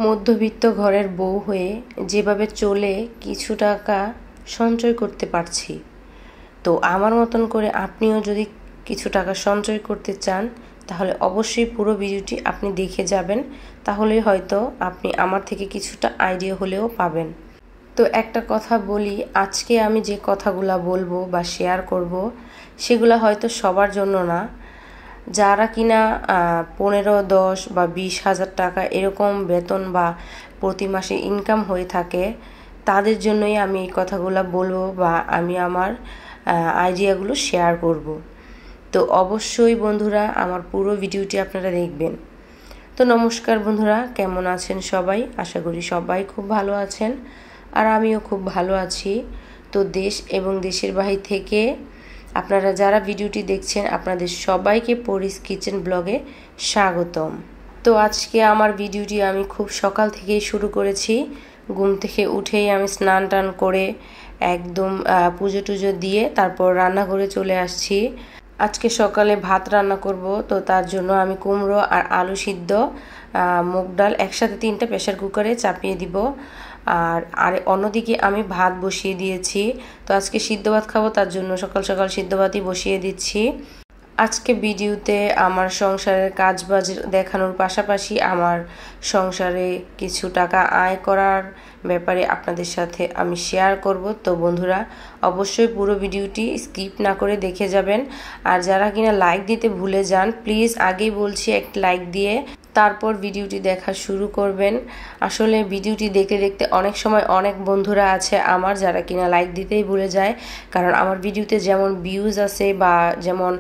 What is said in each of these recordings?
মধ্যবিত্ত ঘরের বউ হয়ে যেভাবে চলে কিছু টাকা সঞ্চয় করতে পারছি। তো আমার মতন করে আপনিও যদি কিছু টাকা সঞ্চয় করতে চান তাহলে অবশ্যই পুরো ভিডিওটি আপনি দেখে যাবেন, তাহলে হয়তো আপনি আমার থেকে কিছুটা আইডিয়া হলেও পাবেন। তো একটা কথা বলি, আজকে আমি যে কথাগুলো বলবো বা শেয়ার করব সেগুলো হয়তো সবার জন্য না। যারা কিনা 15, 10 বা 20,000 টাকা এরকম বেতন বা প্রতি মাসে ইনকাম হয়ে থাকে, তাদের জন্যই আমি এই কথাগুলো বলবো বা আমি আমার আইডিয়াগুলো শেয়ার করব। তো অবশ্যই বন্ধুরা আমার পুরো ভিডিওটি আপনারা দেখবেন। তো নমস্কার বন্ধুরা, কেমন আছেন সবাই? আশা করি সবাই খুব ভালো আছেন, আর আমিও খুব ভালো আছি। তো দেশ এবং দেশের বাহির থেকে আপনারা যারা ভিডিওটি দেখছেন আপনাদের সবাইকে পরিস কিচেন ব্লগে স্বাগতম। তো আজকে আমার ভিডিওটি আমি খুব সকাল থেকেই শুরু করেছি। ঘুম থেকে উঠেই আমি স্নান টান করে একদম পুজো টুজো দিয়ে তারপর রান্নাঘরে চলে আসছি। আজকে সকালে ভাত রান্না করব, তো তার জন্য আমি কুমড়ো আর আলু সিদ্ধ, মুগ ডাল একসাথে 3টা প্রেসার কুকারে চাপিয়ে দিব। আর অন্যদিকে আমি ভাত বসিয়ে দিয়েছি। তো আজকে সিদ্ধ ভাত খাবো, তার জন্য সকাল সকাল সিদ্ধ ভাতই বসিয়ে দিচ্ছি। আজকে ভিডিওতে আমার সংসারের কাজবাজ দেখানোর পাশাপাশি আমার সংসারে কিছু টাকা আয় করার ব্যাপারে আপনাদের সাথে আমি শেয়ার করব। তো বন্ধুরা অবশ্যই পুরো ভিডিওটি স্কিপ না করে দেখে যাবেন। আর যারা কিনা লাইক দিতে ভুলে যান, প্লিজ আগেই বলছি একটা লাইক দিয়ে তারপর ভিডিওটি দেখা শুরু করবেন। আসলে ভিডিওটি দেখতে দেখতে অনেক সময় অনেক বন্ধুরা আছে আমার যারা কিনা লাইক দিতেই ভুলে যায়, কারণ আমার ভিডিওতে যেমন ভিউজ আছে বা যেমন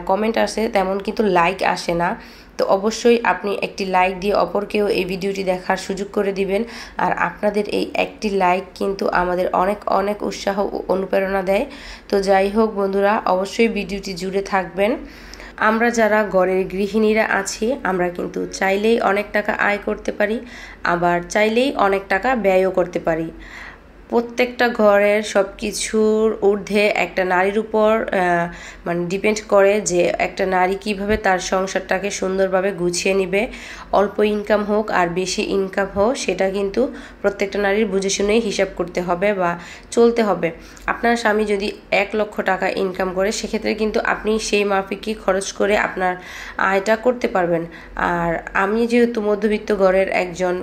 কমেন্ট আসে তেমন কিন্তু লাইক আসে না। তো অবশ্যই আপনি একটি লাইক দিয়ে অপরকেও এই ভিডিওটি দেখার সুযোগ করে দিবেন। আর আপনাদের এই একটি লাইক কিন্তু আমাদের অনেক অনেক উৎসাহ ও অনুপ্রেরণা দেয়। তো যাই হোক বন্ধুরা, অবশ্যই ভিডিওটি জুড়ে থাকবেন। আমরা যারা ঘরের গৃহিণীরা আছি আমরা কিন্তু চাইলেই অনেক টাকা আয় করতে পারি, আবার চাইলেই অনেক টাকা ব্যয়ও করতে পারি। প্রত্যেকটা ঘরের সব কিছুর ঊর্ধ্বে একটা নারীর উপর মানে ডিপেন্ড করে যে একটা নারী কিভাবে তার সংসারটাকে সুন্দরভাবে গুছিয়ে নেবে। অল্প ইনকাম হোক আর বেশি ইনকাম হোক, সেটা কিন্তু প্রত্যেকটা নারীর বুঝে শুনেই হিসাব করতে হবে বা চলতে হবে। আপনার স্বামী যদি 1 লক্ষ টাকা ইনকাম করে, সেক্ষেত্রে কিন্তু আপনি সেই মাফিকই খরচ করে আপনার আয়টা করতে পারবেন। আর আমি যেহেতু মধ্যবিত্ত ঘরের একজন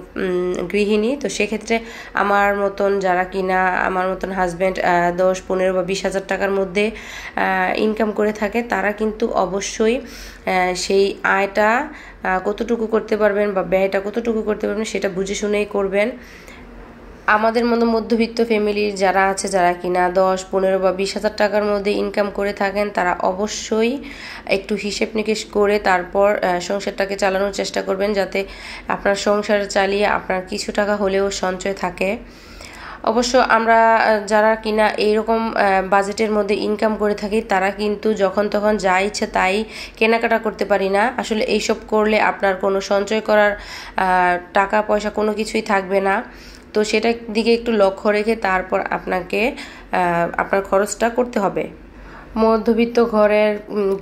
গৃহিণী, তো সেক্ষেত্রে আমার মতন যারা কিনা আমার মতন হাজব্যান্ড 10, 15 বা 20,000 টাকার মধ্যে ইনকাম করে থাকে, তারা কিন্তু অবশ্যই সেই আয়টা কতটুকু করতে পারবেন বা ব্যয়টা কতটুকু করতে পারবেন সেটা বুঝে শুনেই করবেন। আমাদের মতো মধ্যবিত্ত ফ্যামিলির যারা আছে, যারা কিনা 10, 15 বা 20,000 টাকার মধ্যে ইনকাম করে থাকেন, তারা অবশ্যই একটু হিসেব নিকেশ করে তারপর সংসারটাকে চালানোর চেষ্টা করবেন, যাতে আপনার সংসার চালিয়ে আপনার কিছু টাকা হলেও সঞ্চয় থাকে। অবশ্য আমরা যারা কিনা এইরকম বাজেটের মধ্যে ইনকাম করে থাকি, তারা কিন্তু যখন তখন যা ইচ্ছে তাই কেনাকাটা করতে পারি না। আসলে এইসব করলে আপনার কোনো সঞ্চয় করার টাকা পয়সা কোনো কিছুই থাকবে না। তো সেটার দিকে একটু লক্ষ্য রেখে তারপর আপনাকে আপনার খরচটা করতে হবে। মধ্যবিত্ত ঘরের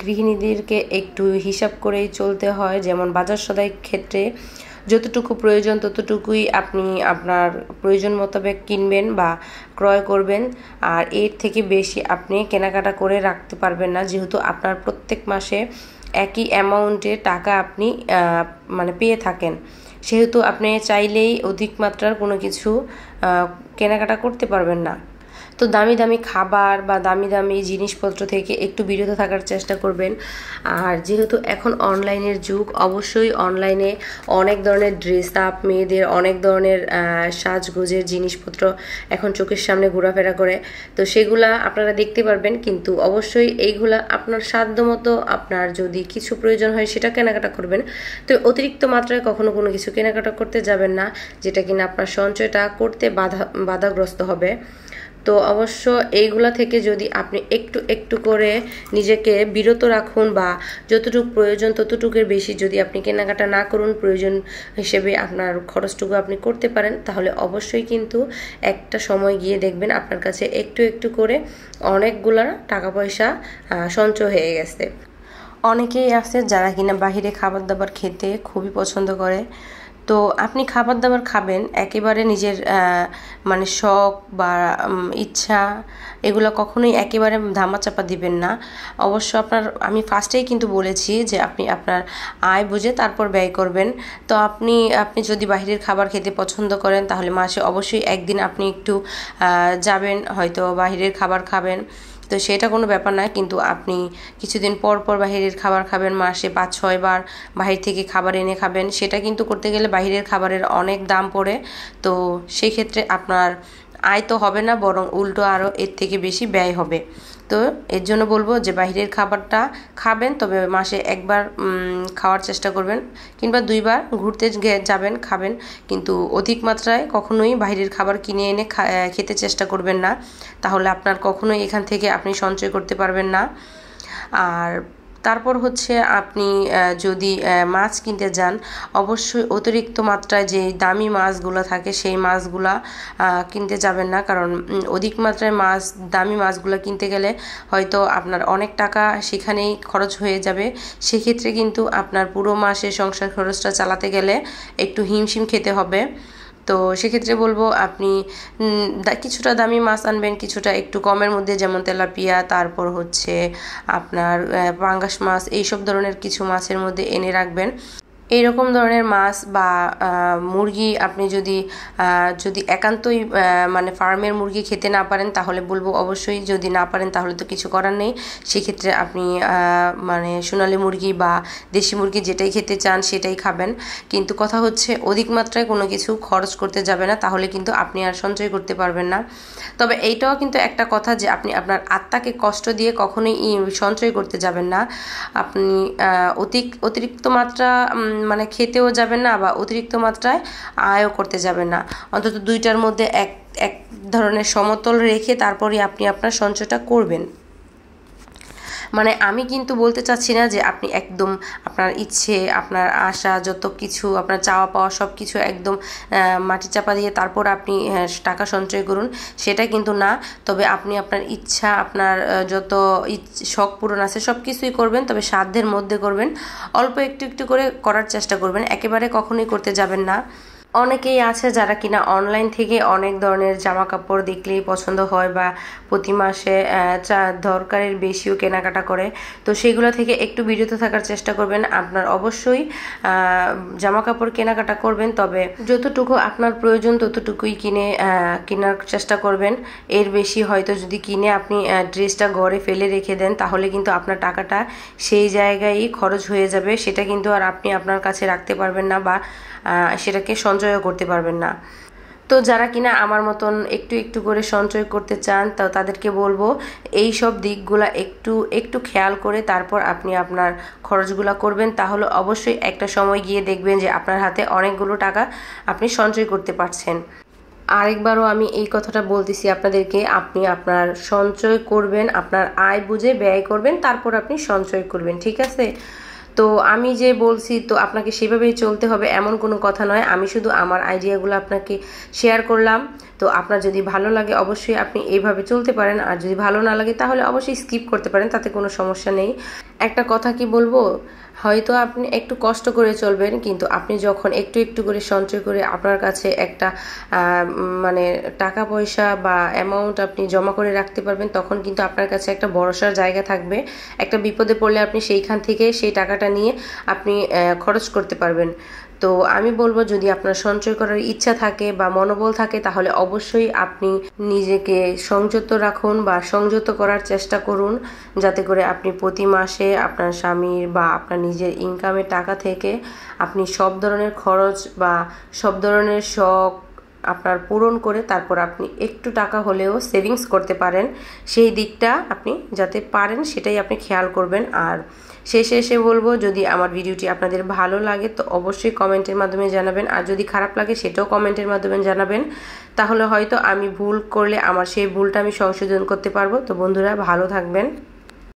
গৃহিণীদেরকে একটু হিসাব করেই চলতে হয়। যেমন বাজার সদাই ক্ষেত্রে যতটুকু প্রয়োজন ততটুকুই আপনি আপনার প্রয়োজন মোতাবেক কিনবেন বা ক্রয় করবেন, আর এর থেকে বেশি আপনি কেনাকাটা করে রাখতে পারবেন না, যেহেতু আপনার প্রত্যেক মাসে একই অ্যামাউন্টের টাকা আপনি মানে পেয়ে থাকেন। সেহেতু আপনি চাইলেই অধিক মাত্রার কোনো কিছু কেনাকাটা করতে পারবেন না। তো দামি দামি খাবার বা দামি দামি জিনিসপত্র থেকে একটু বিরত থাকার চেষ্টা করবেন। আর যেহেতু এখন অনলাইনের যুগ, অবশ্যই অনলাইনে অনেক ধরনের ড্রেস আপ, মেয়েদের অনেক ধরনের সাজগোজের জিনিসপত্র এখন চোখের সামনে ঘোরাফেরা করে, তো সেগুলা আপনারা দেখতে পারবেন। কিন্তু অবশ্যই এইগুলা আপনার সাধ্য মতো আপনার যদি কিছু প্রয়োজন হয় সেটা কেনাকাটা করবেন। তো অতিরিক্ত মাত্রায় কখনো কোনো কিছু কেনাকাটা করতে যাবেন না, যেটা কিনা আপনার সঞ্চয়টা করতে বাধাগ্রস্ত হবে। তো অবশ্য এইগুলা থেকে যদি আপনি একটু একটু করে নিজেকে বিরত রাখুন বা যতটুকু প্রয়োজন ততটুকুর বেশি যদি আপনি কেনাকাটা না করুন, প্রয়োজন হিসেবে আপনার খরচটুকু আপনি করতে পারেন, তাহলে অবশ্যই কিন্তু একটা সময় গিয়ে দেখবেন আপনার কাছে একটু একটু করে অনেকগুলা টাকা পয়সা সঞ্চয় হয়ে গেছে। অনেকেই আছে যারা কিনা বাহিরে খাবার দাবার খেতে খুবই পছন্দ করে। তো আপনি খাবার দাবার খাবেন একেবারে নিজের মানে শখ বা ইচ্ছা এগুলো কখনোই একেবারে ধামাচাপা দিবেন না। অবশ্য আমি ফার্স্টেই কিন্তু বলেছি যে আপনি আপনার আয় বুঝে তারপর ব্যয় করবেন। তো আপনি যদি বাইরের খাবার খেতে পছন্দ করেন তাহলে মাসে অবশ্যই একদিন আপনি একটু যাবেন, হয়তো বাইরের খাবার খাবেন, তো সেটা কোনো ব্যাপার না। কিন্তু আপনি কিছুদিন পর পর বাইরের খাবার খাবেন, মাসে 5-6 বার বাহির থেকে খাবার এনে খাবেন, সেটা কিন্তু করতে গেলে বাইরের খাবারের অনেক দাম পড়ে। তো সেই ক্ষেত্রে আপনার আয় তো হবে না, বরং উল্টো আরও এর থেকে বেশি ব্যয় হবে। তো এর জন্য বলবো যে বাইরের খাবারটা খাবেন, তবে মাসে একবার খাওয়ার চেষ্টা করবেন, কিংবা 2 বার ঘুরতে যাবেন খাবেন, কিন্তু অধিক মাত্রায় কখনোই বাইরের খাবার কিনে এনে খেতে চেষ্টা করবেন না, তাহলে আপনার কখনোই এখান থেকে আপনি সঞ্চয় করতে পারবেন না। আর তারপর হচ্ছে আপনি যদি মাছ কিনতে যান, অবশ্যই অতিরিক্ত মাত্রায় যে দামি মাছগুলো থাকে সেই মাছগুলা কিনতে যাবেন না, কারণ অধিক মাত্রায় দামি মাছগুলো কিনতে গেলে হয়তো আপনার অনেক টাকা সেখানেই খরচ হয়ে যাবে। সেক্ষেত্রে কিন্তু আপনার পুরো মাসে সংসার খরচটা চালাতে গেলে একটু হিমশিম খেতে হবে। তো সেক্ষেত্রে বলবো আপনি কিছুটা দামি মাছ আনবেন, কিছুটা একটু কমের মধ্যে, যেমন তেলাপিয়া, তারপর হচ্ছে আপনার পাঙ্গাস মাছ, এইসব ধরনের কিছু মাছের মধ্যে এনে রাখবেন। এইরকম ধরনের মাছ বা মুরগি আপনি যদি একান্তই মানে ফার্মের মুরগি খেতে না পারেন, তাহলে বলবো অবশ্যই, যদি না পারেন তাহলে তো কিছু করার নেই, সেক্ষেত্রে আপনি মানে সোনালী মুরগি বা দেশি মুরগি যেটাই খেতে চান সেটাই খাবেন। কিন্তু কথা হচ্ছে অধিক মাত্রায় কোনো কিছু খরচ করতে যাবে না, তাহলে কিন্তু আপনি আর সঞ্চয় করতে পারবেন না। তবে এইটাও কিন্তু একটা কথা যে আপনি আপনার আত্মাকে কষ্ট দিয়ে কখনোই সঞ্চয় করতে যাবেন না। আপনি অতিরিক্ত মাত্রা মানে খেতেও যাবেন না, বা অতিরিক্ত মাত্রায় আয়ও করতে যাবেন না। অন্তত দুইটার মধ্যে এক ধরনের সমতল রেখে তারপরে আপনি আপনার সঞ্চয়টা করবেন। মানে আমি কিন্তু বলতে চাচ্ছি না যে আপনি একদম আপনার ইচ্ছে, আপনার আশা, যত কিছু আপনার চাওয়া পাওয়া সব কিছু একদম মাটি চাপা দিয়ে তারপর আপনি টাকা সঞ্চয় করুন, সেটা কিন্তু না। তবে আপনি আপনার ইচ্ছা, আপনার যত শখ পূরণ আছে সব কিছুই করবেন, তবে সাধ্যের মধ্যে করবেন, অল্প একটু একটু করে করার চেষ্টা করবেন, একেবারে কখনোই করতে যাবেন না। অনেকেই আছে যারা কিনা অনলাইন থেকে অনেক ধরনের জামা কাপড় দেখলেই পছন্দ হয়, বা প্রতি মাসে দরকারের বেশিও কেনাকাটা করে, তো সেগুলো থেকে একটু বিরত থাকার চেষ্টা করবেন। আপনার অবশ্যই জামা কাপড় কেনাকাটা করবেন, তবে যতটুকু আপনার প্রয়োজন ততটুকুই কেনার চেষ্টা করবেন। এর বেশি হয়তো যদি কিনে আপনি ড্রেসটা ঘরে ফেলে রেখে দেন, তাহলে কিন্তু আপনার টাকাটা সেই জায়গায়ই খরচ হয়ে যাবে, সেটা কিন্তু আর আপনি আপনার কাছে রাখতে পারবেন না, বা সেটাকে সঞ্চয়ও করতে পারবেন না। তো যারা কিনা আমার মতন একটু একটু করে সঞ্চয় করতে চান, তো তাদেরকে বলবো এই সব দিকগুলা একটু খেয়াল করে তারপর আপনি আপনার খরচগুলা করবেন, তাহলে অবশ্যই একটা সময় গিয়ে দেখবেন যে আপনার হাতে অনেকগুলো টাকা আপনি সঞ্চয় করতে পারছেন। আরেকবারও আমি এই কথাটা বলতেছি আপনাদেরকে, আপনি আপনার সঞ্চয় করবেন, আপনার আয় বুঝে ব্যয় করবেন, তারপর আপনি সঞ্চয় করবেন, ঠিক আছে? তো আমি যে বলছি তো আপনাকে সেভাবেই চলতে হবে এমন কোনো কথা নয়, আমি শুধু আমার আইডিয়াগুলো আপনাকে শেয়ার করলাম। তো আপনার যদি ভালো লাগে অবশ্যই আপনি এইভাবে চলতে পারেন, আর যদি ভালো না লাগে তাহলে অবশ্যই স্কিপ করতে পারেন, তাতে কোনো সমস্যা নেই। একটা কথা কি বলবো, হয়তো আপনি একটু কষ্ট করে চলবেন, কিন্তু আপনি যখন একটু একটু করে সঞ্চয় করে আপনার কাছে একটা মানে টাকা পয়সা বা অ্যামাউন্ট আপনি জমা করে রাখতে পারবেন, তখন কিন্তু আপনার কাছে একটা ভরসার জায়গা থাকবে। একটা বিপদে পড়লে আপনি সেইখান থেকে সেই টাকাটা নিয়ে আপনি খরচ করতে পারবেন। তো আমি বলবো, যদি আপনার সঞ্চয় করার ইচ্ছা থাকে বা মনোবল থাকে, তাহলে অবশ্যই আপনি নিজেকে সংযত রাখুন বা সংযত করার চেষ্টা করুন, যাতে করে আপনি প্রতি মাসে আপনার স্বামীর বা আপনার নিজের ইনকামের টাকা থেকে আপনি সব ধরনের খরচ বা সব ধরনের শখ আপনার পূরণ করে তারপর আপনি একটু টাকা হলেও সেভিংস করতে পারেন। সেই দিকটা আপনি যাতে পারেন সেটাই আপনি খেয়াল করবেন। আর শেষে এসে বলবো, যদি আমার ভিডিওটি আপনাদের ভালো লাগে তো অবশ্যই কমেন্টের মাধ্যমে জানাবেন, আর যদি খারাপ লাগে সেটাও কমেন্টের মাধ্যমে জানাবেন, তাহলে হয়তো আমি ভুল করলে আমার সেই ভুলটা আমি সংশোধন করতে পারবো। তো বন্ধুরা, ভালো থাকবেন।